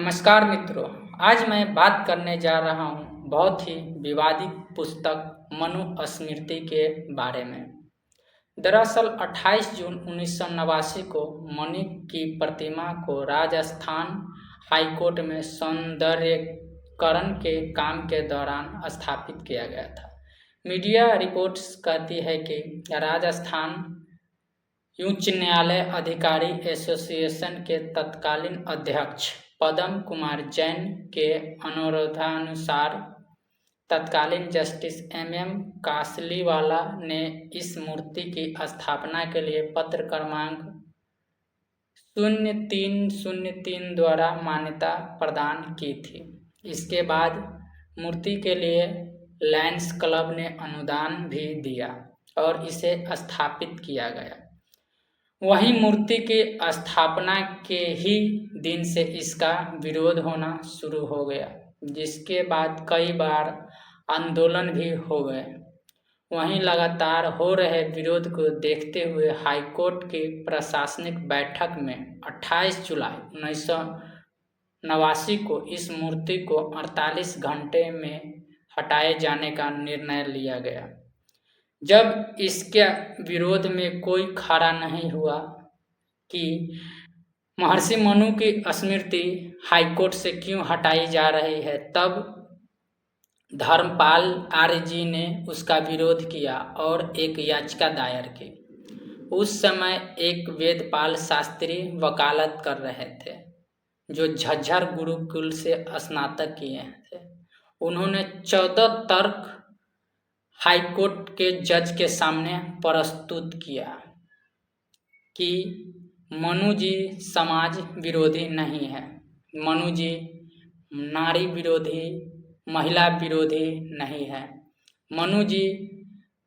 नमस्कार मित्रों। आज मैं बात करने जा रहा हूँ बहुत ही विवादित पुस्तक मनुस्मृति के बारे में। दरअसल 28 जून 1989 को मनु की प्रतिमा को राजस्थान हाईकोर्ट में सौंदर्यीकरण के काम के दौरान स्थापित किया गया था। मीडिया रिपोर्ट्स कहती है कि राजस्थान उच्च न्यायालय अधिकारी एसोसिएशन के तत्कालीन अध्यक्ष पदम कुमार जैन के अनुरोधानुसार तत्कालीन जस्टिस एम कासलीवाला ने इस मूर्ति की स्थापना के लिए पत्र क्रमांक 0303 द्वारा मान्यता प्रदान की थी। इसके बाद मूर्ति के लिए लायंस क्लब ने अनुदान भी दिया और इसे स्थापित किया गया। वहीं मूर्ति की स्थापना के ही दिन से इसका विरोध होना शुरू हो गया, जिसके बाद कई बार आंदोलन भी हो गए। वहीं लगातार हो रहे विरोध को देखते हुए हाईकोर्ट की प्रशासनिक बैठक में 28 जुलाई 1989 को इस मूर्ति को 48 घंटे में हटाए जाने का निर्णय लिया गया। जब इसके विरोध में कोई खड़ा नहीं हुआ कि महर्षि मनु की स्मृति हाईकोर्ट से क्यों हटाई जा रही है, तब धर्मपाल आर्य जी ने उसका विरोध किया और एक याचिका दायर की। उस समय एक वेदपाल शास्त्री वकालत कर रहे थे, जो झज्जर गुरुकुल से स्नातक किए थे। उन्होंने 14 तर्क हाईकोर्ट के जज के सामने प्रस्तुत किया कि मनु जी समाज विरोधी नहीं है, मनु जी नारी विरोधी, महिला विरोधी नहीं है, मनु जी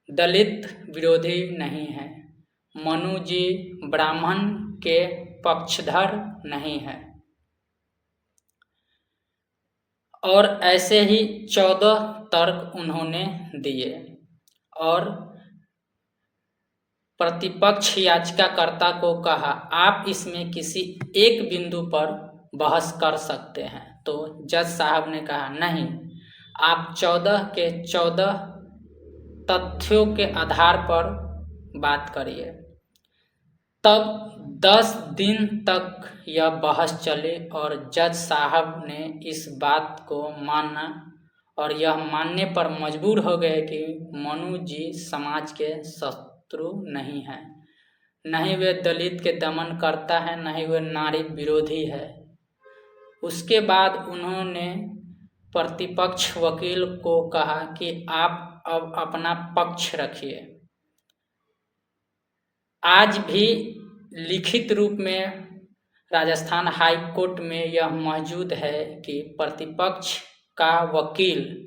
दलित विरोधी नहीं है, मनु जी ब्राह्मण के पक्षधर नहीं है। और ऐसे ही 14 तर्क उन्होंने दिए और प्रतिपक्ष याचिकाकर्ता को कहा, आप इसमें किसी एक बिंदु पर बहस कर सकते हैं। तो जज साहब ने कहा, नहीं, आप 14 के 14 तथ्यों के आधार पर बात करिए। तब 10 दिन तक यह बहस चली और जज साहब ने इस बात को माना और यह मानने पर मजबूर हो गए कि मनु जी समाज के शत्रु नहीं है, नहीं वे दलित के दमन करता है, नहीं वे नारी विरोधी है। उसके बाद उन्होंने प्रतिपक्ष वकील को कहा कि आप अब अपना पक्ष रखिए। आज भी लिखित रूप में राजस्थान हाई कोर्ट में यह मौजूद है कि प्रतिपक्ष का वकील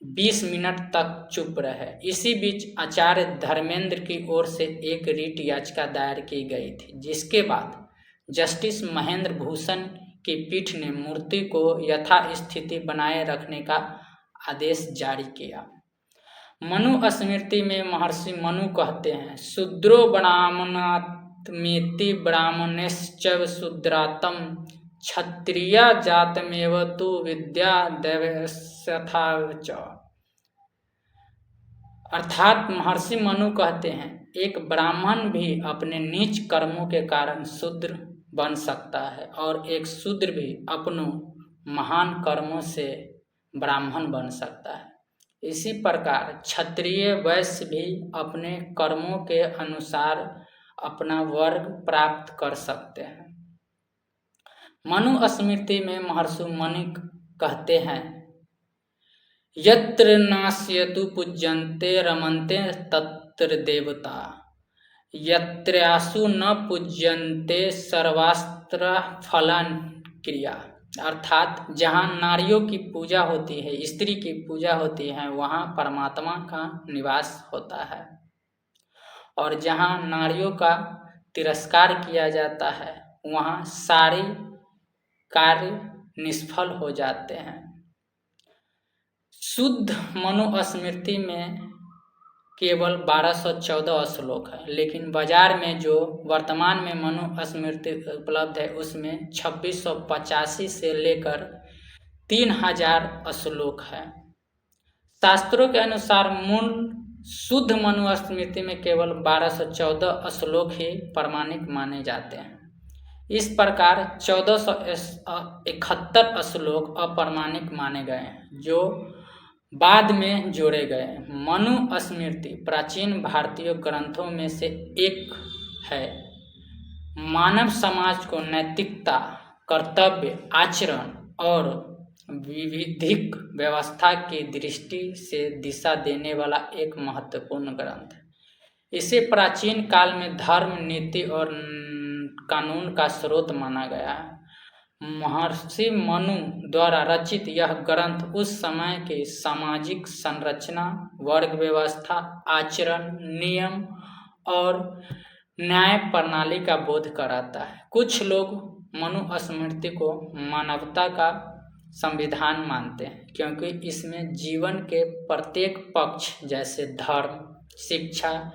20 मिनट तक चुप रहे। इसी बीच आचार्य धर्मेंद्र की ओर से एक रिट याचिका दायर की गई थी, जिसके बाद जस्टिस महेंद्र भूषण की पीठ ने मूर्ति को यथास्थिति बनाए रखने का आदेश जारी किया। मनुस्मृति में महर्षि मनु कहते हैं, शूद्रो ब्राह्मणात्मेति ब्राह्मणश्च शूद्रातम क्षत्रिया जातमेव तु विद्या दैवस्यथा च। अर्थात महर्षि मनु कहते हैं, एक ब्राह्मण भी अपने नीच कर्मों के कारण शूद्र बन सकता है और एक शूद्र भी अपनों महान कर्मों से ब्राह्मण बन सकता है। इसी प्रकार क्षत्रिय वैश्य भी अपने कर्मों के अनुसार अपना वर्ग प्राप्त कर सकते हैं। मनुस्मृति में महर्षि मनु कहते हैं, यत्र नास्यतु पूज्यन्ते रमन्ते तत्र देवता, यत्रासु न पूज्यन्ते सर्वास्त्र फलान क्रिया। अर्थात जहाँ नारियों की पूजा होती है, स्त्री की पूजा होती है, वहाँ परमात्मा का निवास होता है, और जहाँ नारियों का तिरस्कार किया जाता है, वहाँ सारे कार्य निष्फल हो जाते हैं। शुद्ध मनुस्मृति में केवल 1214 श्लोक है, लेकिन बाजार में जो वर्तमान में मनुस्मृति उपलब्ध है उसमें 2685 से लेकर 3000 श्लोक है। शास्त्रों के अनुसार मूल शुद्ध मनुस्मृति में केवल 1214 श्लोक ही प्रमाणिक माने जाते हैं। इस प्रकार 1471 श्लोक अप्रमाणिक माने गए हैं, जो बाद में जोड़े गए। मनुस्मृति प्राचीन भारतीय ग्रंथों में से एक है। मानव समाज को नैतिकता, कर्तव्य, आचरण और विधिक व्यवस्था की दृष्टि से दिशा देने वाला एक महत्वपूर्ण ग्रंथ है। इसे प्राचीन काल में धर्म, नीति और कानून का स्रोत माना गया है। महर्षि मनु द्वारा रचित यह ग्रंथ उस समय के सामाजिक संरचना, वर्ग व्यवस्था, आचरण, नियम और न्याय प्रणाली का बोध कराता है। कुछ लोग मनुस्मृति को मानवता का संविधान मानते हैं, क्योंकि इसमें जीवन के प्रत्येक पक्ष जैसे धर्म, शिक्षा,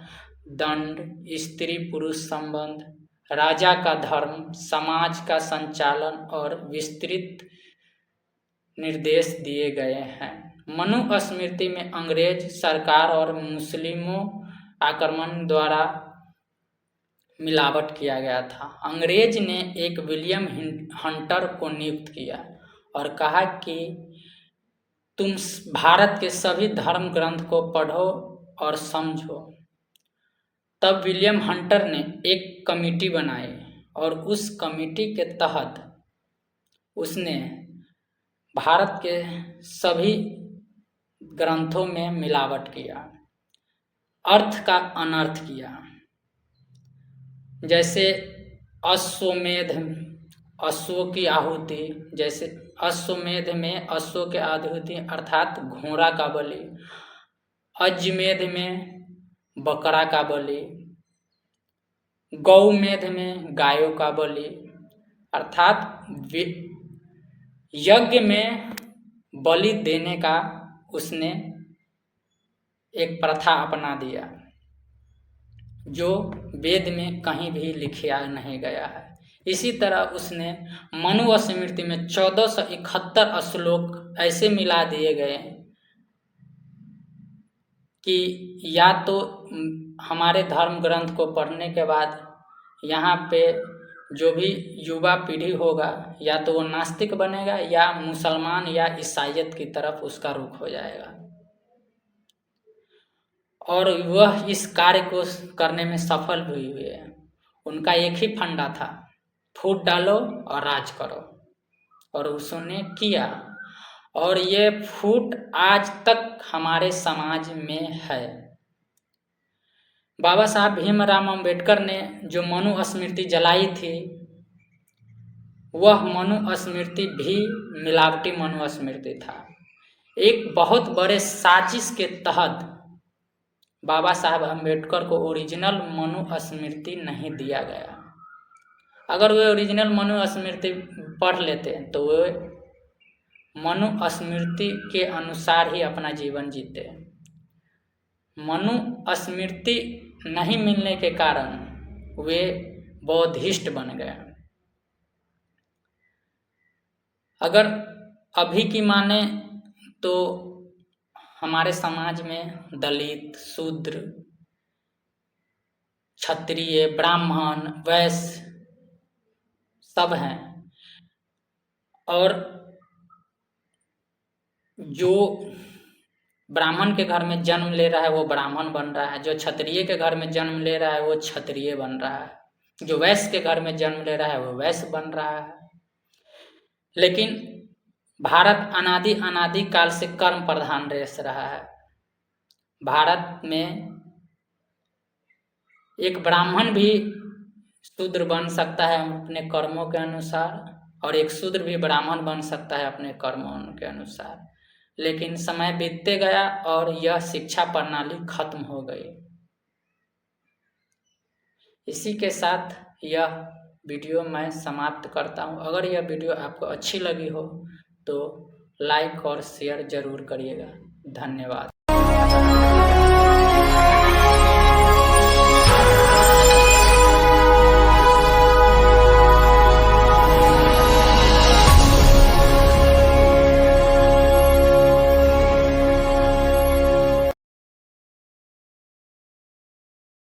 दंड, स्त्री पुरुष संबंध, राजा का धर्म, समाज का संचालन और विस्तृत निर्देश दिए गए हैं। मनुस्मृति में अंग्रेज सरकार और मुस्लिमों आक्रमण द्वारा मिलावट किया गया था। अंग्रेज ने एक विलियम हंटर को नियुक्त किया और कहा कि तुम भारत के सभी धर्म ग्रंथ को पढ़ो और समझो। तब विलियम हंटर ने एक कमेटी बनाई और उस कमेटी के तहत उसने भारत के सभी ग्रंथों में मिलावट किया, अर्थ का अनर्थ किया। जैसे अश्वमेध, अश्व की आहुति, जैसे अश्वमेध में अश्व के आहुति अर्थात घोड़ा का बलि, अजमेध में बकरा का बलि, गौमेध में गायों का बलि, अर्थात यज्ञ में बलि देने का उसने एक प्रथा अपना दिया, जो वेद में कहीं भी लिखा नहीं गया है। इसी तरह उसने मनुस्मृति में 1471 श्लोक ऐसे मिला दिए गए कि या तो हमारे धर्म ग्रंथ को पढ़ने के बाद यहाँ पे जो भी युवा पीढ़ी होगा या तो वो नास्तिक बनेगा या मुसलमान या ईसाईयत की तरफ उसका रुख हो जाएगा। और वह इस कार्य को करने में सफल भी हुए हैं। उनका एक ही फंडा था, फूट डालो और राज करो, और उसने किया। और ये फूट आज तक हमारे समाज में है। बाबा साहब भीमराव अंबेडकर ने जो मनुस्मृति जलाई थी, वह मनुस्मृति भी मिलावटी मनुस्मृति था। एक बहुत बड़े साजिश के तहत बाबा साहब अंबेडकर को ओरिजिनल मनुस्मृति नहीं दिया गया। अगर वे ओरिजिनल मनुस्मृति पढ़ लेते तो वे मनुस्मृति के अनुसार ही अपना जीवन जीते। मनुस्मृति नहीं मिलने के कारण वे बौद्धिस्ट बन गए। अगर अभी की माने तो हमारे समाज में दलित, शूद्र, क्षत्रिय, ब्राह्मण, वैश्य सब हैं। और जो ब्राह्मण के घर में जन्म ले रहा है वो ब्राह्मण बन रहा है, जो क्षत्रिय के घर में जन्म ले रहा है वो क्षत्रिय बन रहा है, जो वैश्य के घर में जन्म ले रहा है वो वैश्य बन रहा है। लेकिन भारत अनादि काल से कर्म प्रधान देश रहा है। भारत में एक ब्राह्मण भी शूद्र बन सकता है अपने कर्मों के अनुसार, और एक शूद्र भी ब्राह्मण बन सकता है अपने कर्मों के अनुसार। लेकिन समय बीतते गया और यह शिक्षा प्रणाली खत्म हो गई। इसी के साथ यह वीडियो मैं समाप्त करता हूँ। अगर यह वीडियो आपको अच्छी लगी हो तो लाइक और शेयर जरूर करिएगा। धन्यवाद।